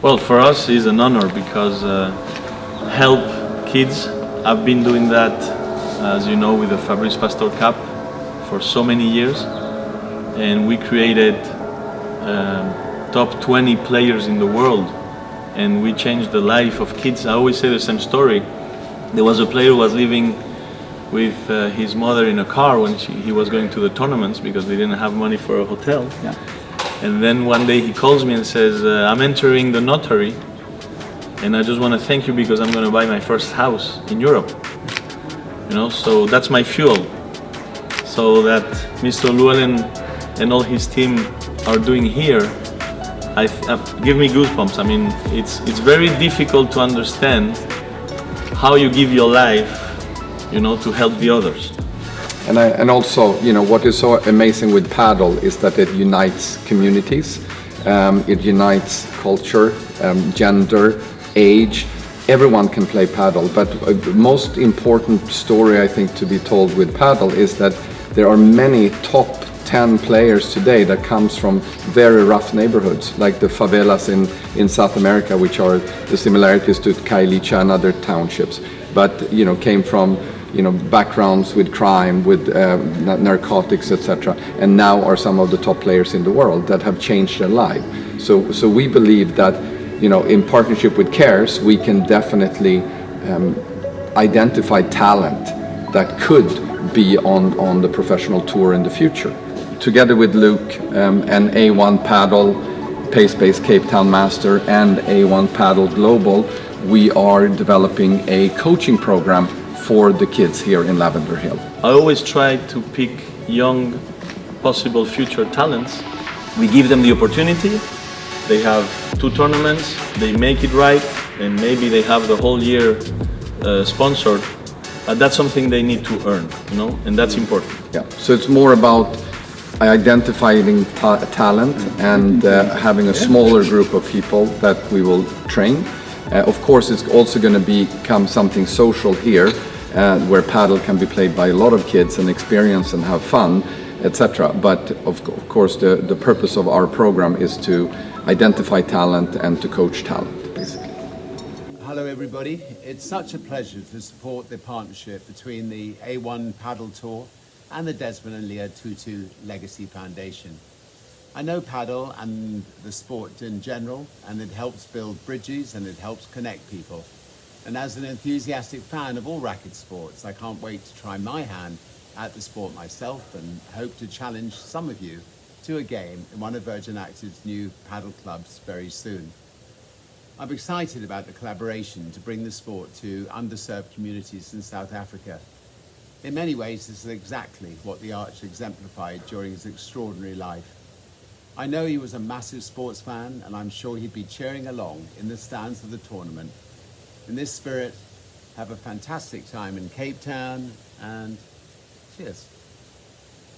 Well, for us it's an honor because help kids. I've been doing that, as you know, with the Fabrice Pastor Cup for so many years, and we created top 20 players in the world, and we changed the life of kids. I always say the same story. There was a player who was living with his mother in a car when he was going to the tournaments because they didn't have money for a hotel. Yeah. And then one day he calls me and says, I'm entering the notary and I just want to thank you because I'm going to buy my first house in Europe. You know, so that's my fuel. So that Mr. Llewellyn and all his team are doing here, give me goosebumps. I mean, it's very difficult to understand how you give your life, you know, to help the others. And also, you know, what is so amazing with Padel is that it unites communities, it unites culture, gender, age. Everyone can play Padel, but the most important story I think to be told with Padel is that there are many top 10 players today that comes from very rough neighborhoods, like the favelas in South America, which are the similarities to Kailicha and other townships, but you know, came from, you know, backgrounds with crime, with narcotics, etc., and now are some of the top players in the world that have changed their life. So we believe that, you know, in partnership with CARES, we can definitely identify talent that could be on the professional tour in the future. Together with Luke and A1 Padel, Pace-Based Cape Town Master, and A1 Padel Global, we are developing a coaching program for the kids here in Lavender Hill. I always try to pick young, possible future talents. We give them the opportunity. They have 2 tournaments, they make it right, and maybe they have the whole year sponsored. But that's something they need to earn, you know, and that's important. Yeah. So it's more about identifying talent and having a smaller group of people that we will train. Of course, it's also going to become something social here, where Padel can be played by a lot of kids and experience and have fun, etc. But of course, the purpose of our program is to identify talent and to coach talent, basically. Hello everybody, it's such a pleasure to support the partnership between the A1 Padel Tour and the Desmond and Leah Tutu Legacy Foundation. I know Padel and the sport in general, and it helps build bridges and it helps connect people. And as an enthusiastic fan of all racket sports, I can't wait to try my hand at the sport myself and hope to challenge some of you to a game in one of Virgin Active's new Padel clubs very soon. I'm excited about the collaboration to bring the sport to underserved communities in South Africa. In many ways, this is exactly what the Arch exemplified during his extraordinary life. I know he was a massive sports fan, and I'm sure he'd be cheering along in the stands of the tournament. In this spirit, have a fantastic time in Cape Town, and cheers.